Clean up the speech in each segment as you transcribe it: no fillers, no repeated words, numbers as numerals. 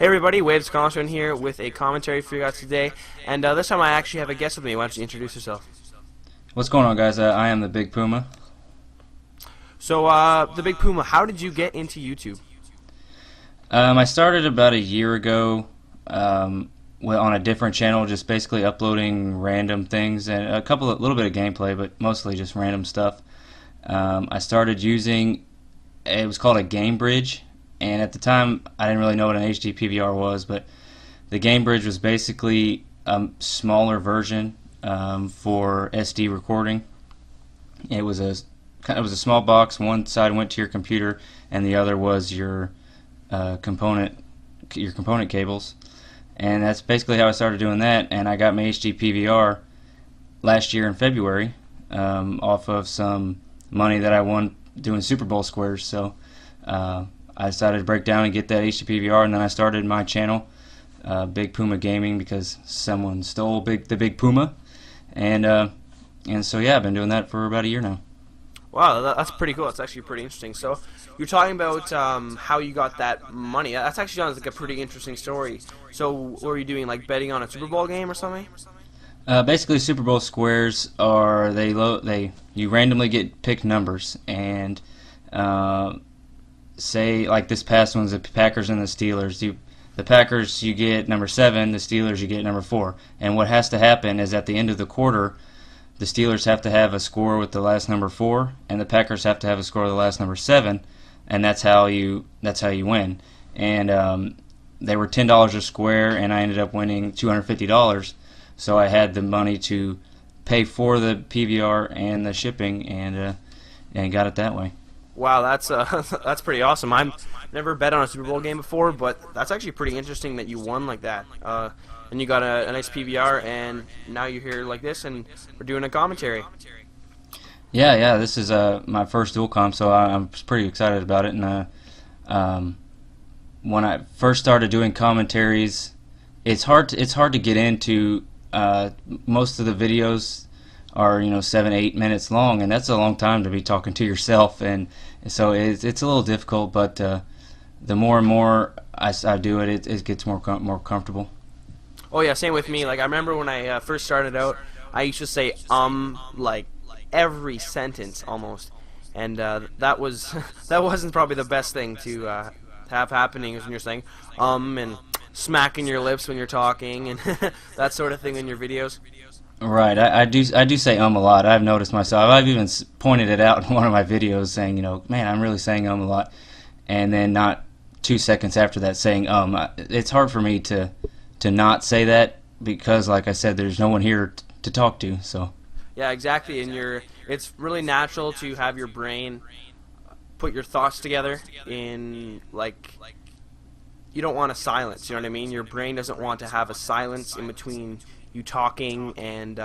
Hey everybody, WavesOfAcomplishment here with a commentary for you guys today, and this time I actually have a guest with me. Why don't you introduce yourself? What's going on, guys? I am the Big Puma. So, the Big Puma, how did you get into YouTube? I started about a year ago on a different channel, just basically uploading random things and little bit of gameplay, but mostly just random stuff. I started using, it was called a game bridge, and at the time I didn't really know what an HD PVR was, but the game bridge was basically a smaller version for SD recording. It was a small box. One side went to your computer, and the other was your component cables. And that's basically how I started doing that. And I got my HD PVR last year in February off of some money that I won doing Super Bowl squares. So I decided to break down and get that HD PVR, and then I started my channel, BigPumaGaming, because someone stole the Big Puma, and so yeah, I've been doing that for about a year now. Wow, that's pretty cool. That's actually pretty interesting. So, you're talking about how you got that money. That's actually sounds like a pretty interesting story. So, what were you doing, like betting on a Super Bowl game or something? Basically, Super Bowl squares are you randomly get picked numbers, and say like this past one's the Packers and the Steelers. The Packers, you get number 7, the Steelers you get number 4. And what has to happen is at the end of the quarter, the Steelers have to have a score with the last number 4, and the Packers have to have a score with the last number 7, and that's how you win. And they were $10 a square, and I ended up winning $250. So I had the money to pay for the PVR and the shipping, and got it that way. Wow, that's that's pretty awesome. I've never bet on a Super Bowl game before, but that's actually pretty interesting that you won like that. And you got a nice PVR, and now you're here like this, and we're doing a commentary. Yeah, this is my first dual comp, so I'm pretty excited about it. And when I first started doing commentaries, it's hard to get into. Most of the videos are 7-8 minutes long, and that's a long time to be talking to yourself, and so it's a little difficult. But the more and more I do it, it gets more comfortable. Oh yeah, same with me. Like I remember when I first started out, I used to say like every sentence almost, and that wasn't probably the best thing to have happening when you're saying and smacking your lips when you're talking and that sort of thing in your videos. Right, I do say a lot. I've noticed myself. I've even pointed it out in one of my videos, saying, man, I'm really saying a lot, and then not 2 seconds after that saying It's hard for me to not say that because, like I said, there's no one here to talk to. So. Yeah, exactly, and it's really natural to have your brain put your thoughts together in like. You don't want a silence, you know what I mean? Your brain doesn't want to have a silence in between you talking and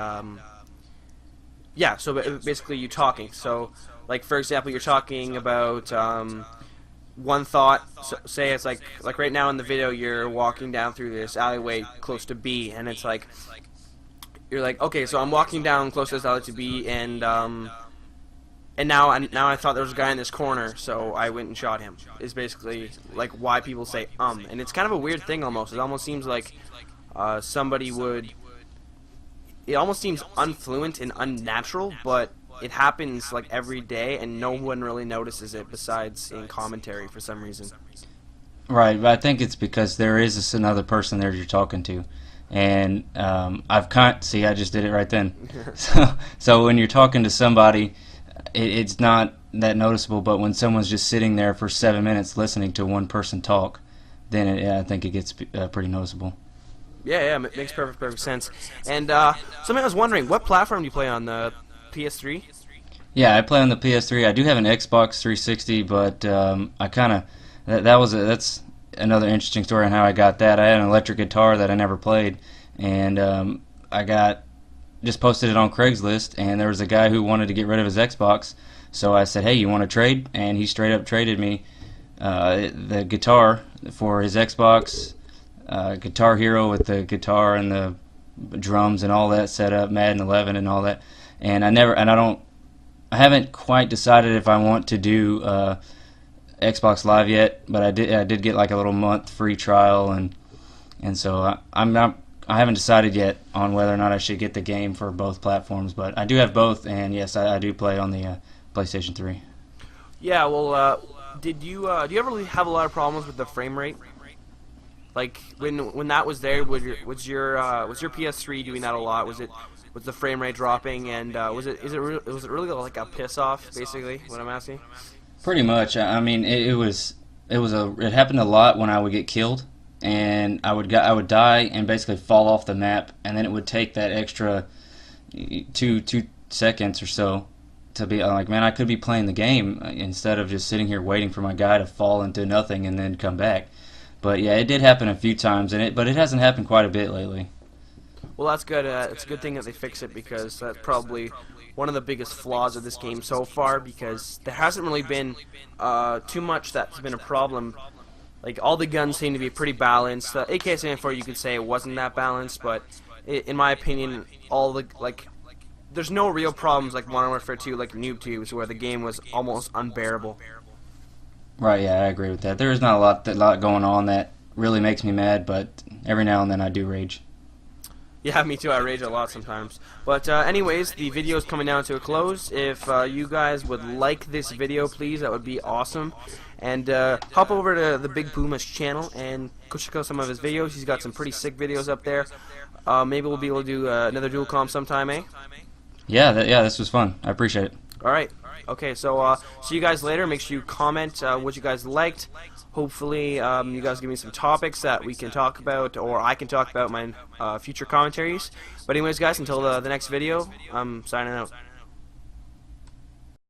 yeah, so basically you talking. So like for example, you're talking about one thought, so say it's like right now in the video you're walking down through this alleyway close to B, and it's like you're like, okay, so I'm walking down close to this alleyway to B, and now I thought there was a guy in this corner, so I went and shot him. Is basically like why people say and it's kind of a weird thing almost. It almost seems like somebody would. It almost seems unfluent and unnatural, but it happens like every day, and no one really notices it besides in commentary for some reason. Right, but I think it's because there is another person there you're talking to, and see, I just did it right then. So when you're talking to somebody, it's not that noticeable, but when someone's just sitting there for 7 minutes listening to one person talk, then I think it gets pretty noticeable. Yeah, it makes perfect sense. And something I was wondering, what platform do you play on, the PS3? Yeah, I play on the PS3. I do have an Xbox 360, but I kind of that's another interesting story on how I got that. I had an electric guitar that I never played, and I just posted it on Craigslist, and there was a guy who wanted to get rid of his Xbox, so I said, hey, you want to trade? And he straight up traded me the guitar for his Xbox, Guitar Hero with the guitar and the drums and all that set up, Madden 11 and all that. And I haven't quite decided if I want to do Xbox Live yet, but I did get like a little month free trial, and so I haven't decided yet on whether or not I should get the game for both platforms, but I do have both, and yes, I do play on the PlayStation 3. Yeah, well, do you ever really have a lot of problems with the frame rate? Like when that was there, was your PS3 doing that a lot? Was the frame rate dropping, and was it really like a piss off, basically? What I'm asking. Pretty much. I mean, it happened a lot when I would get killed, and I would die and basically fall off the map, and then it would take that extra two seconds or so to be like, man, I could be playing the game instead of just sitting here waiting for my guy to fall into nothing and then come back. But yeah, it did happen a few times, but it hasn't happened quite a bit lately. Well, that's good. It's a good thing that they fix it, because that's probably one of the biggest flaws of this game so far, because there hasn't really been too much that's been a problem. Like, all the guns seem to be pretty balanced. AK-74, you could say it wasn't that balanced, but in my opinion, there's no real problems like Modern Warfare 2, like Noob Tubes, where the game was almost unbearable. Right, yeah, I agree with that. There is not a lot going on that really makes me mad, but every now and then I do rage. Yeah, me too. I rage a lot sometimes. But anyways, the video is coming down to a close. If you guys would like this video, please, that would be awesome. And hop over to the BigPuma's channel and go check out some of his videos. He's got some pretty sick videos up there. Maybe we'll be able to do another Duel Com sometime, eh? Yeah, this was fun. I appreciate it. Alright. Okay, so see you guys later. Make sure you comment what you guys liked. Hopefully you guys give me some topics that we can talk about, or I can talk about my future commentaries. But anyways, guys, until the next video, I'm signing out.